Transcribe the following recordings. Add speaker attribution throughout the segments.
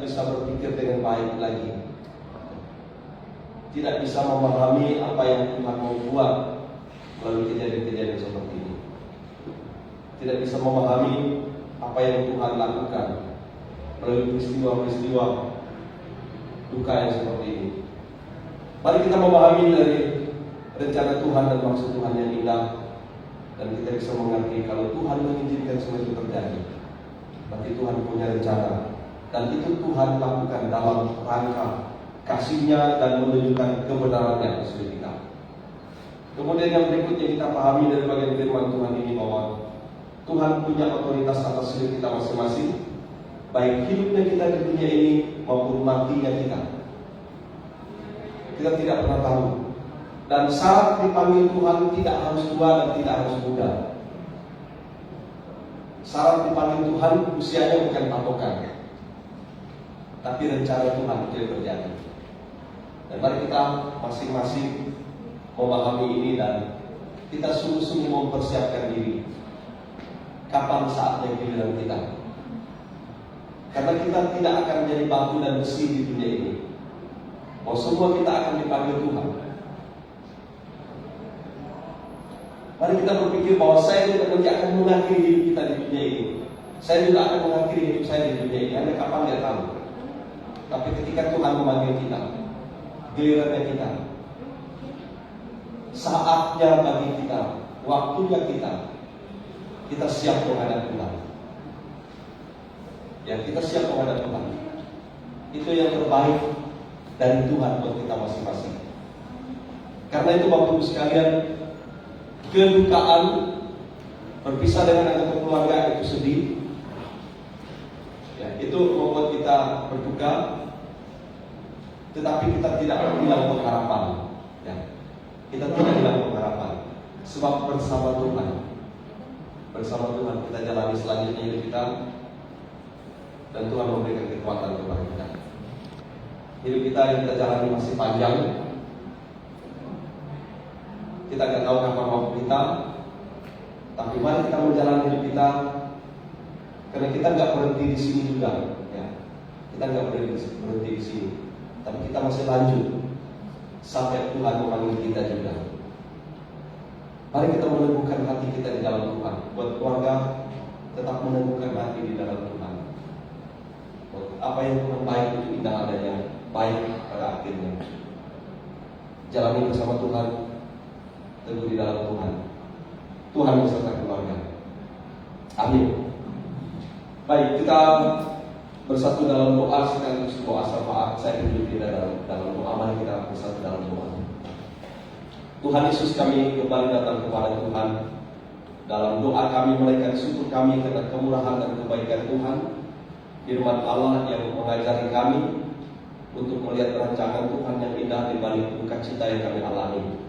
Speaker 1: bisa berpikir dengan baik lagi, tidak bisa memahami apa yang Tuhan mau buat melalui kejadian-kejadian seperti ini, tidak bisa memahami apa yang Tuhan lakukan melalui peristiwa-peristiwa duka yang seperti ini. Mari kita memahami dari rencana Tuhan dan maksud Tuhan yang indah, dan kita bisa mengerti kalau Tuhan mengizinkan semua itu terjadi, berarti Tuhan punya rencana. Dan itu Tuhan lakukan dalam rangka kasih-Nya dan menunjukkan kebenaran-Nya atas hidup kita. Kemudian yang berikutnya kita pahami dari bagian firman Tuhan ini bahwa Tuhan punya otoritas atas hidup kita masing-masing, baik hidupnya kita di dunia ini maupun matinya kita. Kita tidak pernah tahu. Dan syarat dipanggil Tuhan tidak harus tua dan tidak harus muda. Syarat dipanggil Tuhan usianya bukan patokan, tapi rencana Tuhan itu yang terjadi. Dan mari kita masing-masing memahami ini dan kita sungguh-sungguh mempersiapkan diri. Kapan saatnya giliran kita? Karena kita tidak akan menjadi batu dan besi di dunia ini. Bahwa semua kita akan dipanggil Tuhan. Mari kita berpikir bahwa saya juga nanti akan mengakhiri hidup kita di dunia ini. Saya juga akan mengakhiri hidup saya di dunia ini. Anda kapan tidak tahu. Tapi ketika Tuhan memanggil kita, gilirannya kita, saatnya bagi kita, waktunya kita siap menghadap Tuhan. Ya, kita siap menghadap Tuhan. Itu yang terbaik dari Tuhan buat kita masing-masing. Karena itu Bapak Ibu sekalian, kedukaan, berpisah dengan anggota keluarga itu sedih. Ya, itu membuat kita berduka. Tetapi kita tidak hilang pengharapan. Ya, kita tidak hilang pengharapan. Sebab bersama Tuhan kita jalani selanjutnya hidup kita, dan Tuhan memberikan kekuatan kepada kita. Hidup kita yang kita jalani masih panjang. Kita tidak tahu kapan waktu kita, tapi mari kita menjalani hidup kita, karena kita nggak berhenti di sini juga. Ya, kita nggak berhenti di sini, tapi kita masih lanjut sampai Tuhan memanggil kita juga. Mari kita meneguhkan hati kita di dalam Tuhan. Buat keluarga, tetap meneguhkan hati di dalam Tuhan. Buat apa yang Tuhan baik itu indah adanya, baik pada akhirnya. Jalani bersama Tuhan, teguh di dalam Tuhan. Tuhan beserta keluarga. Amin. Baik, kita bersatu dalam doa sekaligus doa syafaat. Saya tunjuk kita dalam doa. Mari kita bersatu dalam doa. Tuhan Yesus, kami kembali datang kepada Tuhan. Dalam doa kami menaikkan syukur kami karena kemurahan dan kebaikan Tuhan. Firman Allah yang mengajari kami untuk melihat rancangan Tuhan yang indah di balik duka cita yang kami alami.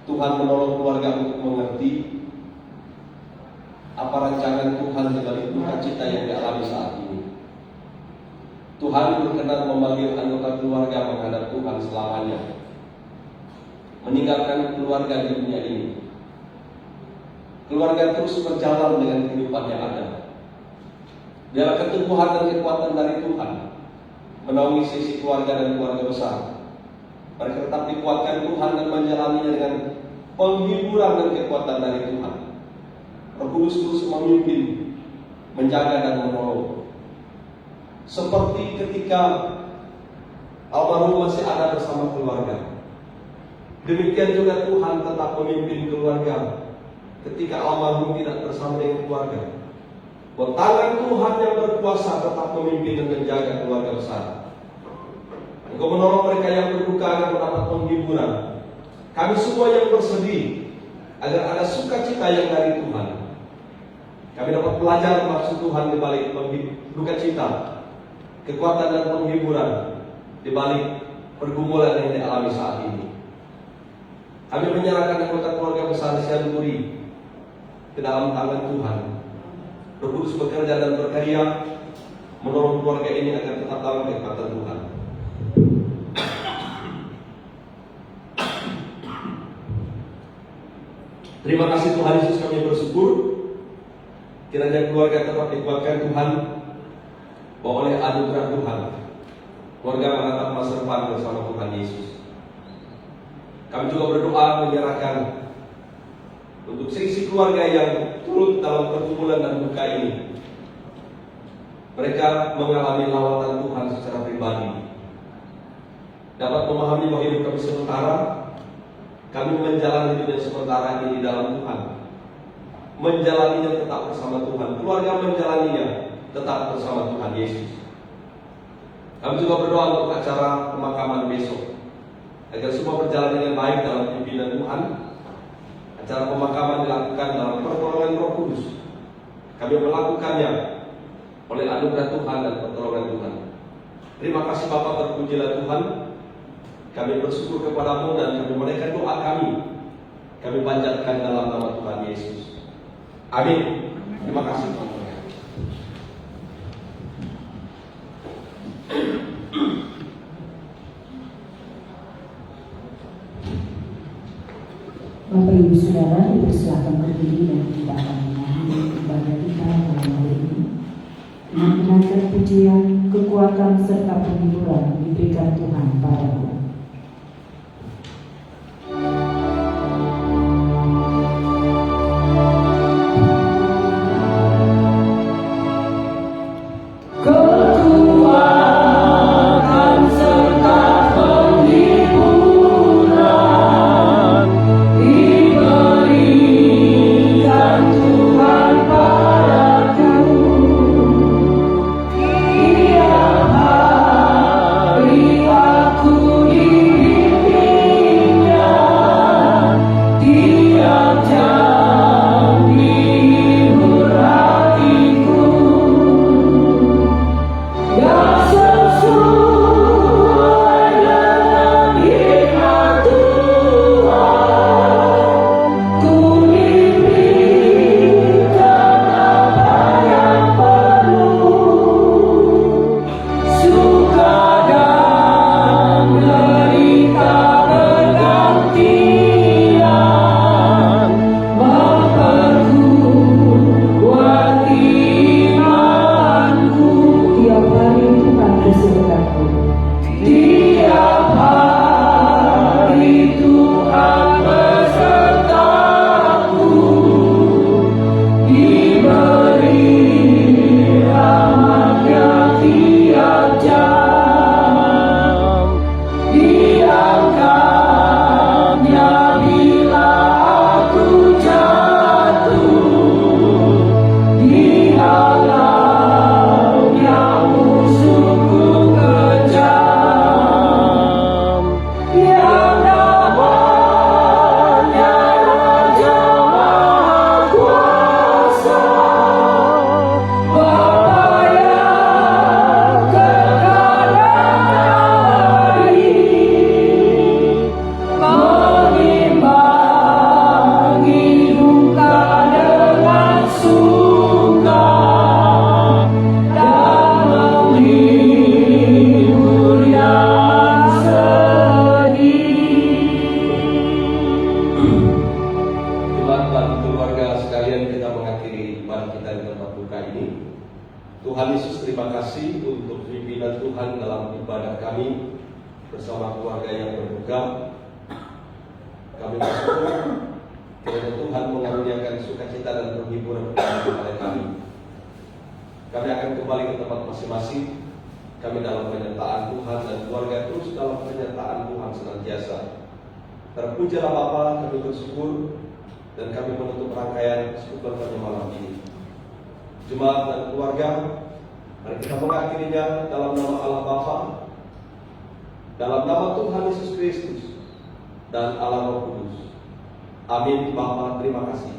Speaker 1: Tuhan menolong keluarga untuk mengerti apa rancangan Tuhan di balik duka cita yang dialami saat ini. Tuhan berkenan memanggil anggota keluarga menghadap Tuhan selamanya, meninggalkan keluarga di dunia ini. Keluarga terus berjalan dengan kehidupan yang ada. Biarlah keteguhan dan kekuatan dari Tuhan menaungi sisi keluarga dan keluarga besar. Mereka tetap dikuatkan Tuhan dan menjalaninya dengan penghiburan dan kekuatan dari Tuhan. Roh Kudus terus memimpin, menjaga dan menolong. Seperti ketika almarhum masih ada bersama keluarga, demikian juga Tuhan tetap memimpin keluarga ketika almarhum tidak bersama dengan keluarga. Tangan Tuhan yang berkuasa tetap memimpin dan menjaga keluarga besar. Engkau menolong mereka yang berduka agar mendapat penghiburan. Kami semua yang bersedih agar ada sukacita yang dari Tuhan. Kami dapat belajar maksud Tuhan di balik duka cita, kekuatan dan penghiburan di balik pergumulan yang dialami saat ini. Kami menyerahkan anggota keluarga besar Siaduri ke dalam tangan Tuhan. Roh Kudus bekerja dan berkarya menolong keluarga ini agar tetap dalam kekuatan Tuhan. Terima kasih Tuhan Yesus, kami bersyukur kiranya keluarga tetap dikuatkan Tuhan, bahwa oleh anugerah Tuhan, keluarga menatap masa depan bersama Tuhan Yesus. Kami juga berdoa menyerahkan untuk seisi keluarga yang turut dalam pergumulan dan duka ini. Mereka mengalami lawatan Tuhan secara pribadi, dapat memahami bahwa hidup kami sementara, kami menjalani hidup yang sementara ini di dalam Tuhan, menjalaninya tetap bersama Tuhan, keluarga menjalaninya tetap bersama Tuhan Yesus. Kami juga berdoa untuk acara pemakaman besok, agar semua berjalan dengan baik dalam pimpinan Tuhan. Acara pemakaman dilakukan dalam pertolongan Roh Kudus. Kami melakukannya oleh anugerah Tuhan dan pertolongan Tuhan. Terima kasih Bapa, terpujilah Tuhan. Kami bersyukur kepadamu dan kami menaikkan doa kami. Kami panjatkan dalam nama Tuhan Yesus. Amin. Terima kasih Tuhan.
Speaker 2: Bapak Ibu Saudara, dipersilakan berdiri dan kita akan menyanyi ibadah kita malam hari ini. Mengenangkan pujian, kekuatan serta penghiburan diberikan Tuhan padaku.
Speaker 1: Tuhan Yesus, terima kasih untuk pimpinan Tuhan dalam ibadah kami bersama keluarga yang berduka. Kami bersyukur kiranya Tuhan mengaruniakan sukacita dan penghiburan kepada kami. Kami akan kembali ke tempat masing-masing. Kami dalam penyertaan Tuhan dan keluarga terus dalam penyertaan Tuhan senantiasa. Terpujilah Bapa, kami bersyukur dan kami menutup rangkaian syukur pada malam ini. Jemaat dan keluarga, mari kita mengakhirinya dalam nama Allah Bapa, dalam nama Tuhan Yesus Kristus, dan Allah Roh Kudus. Amin. Bapa, terima kasih.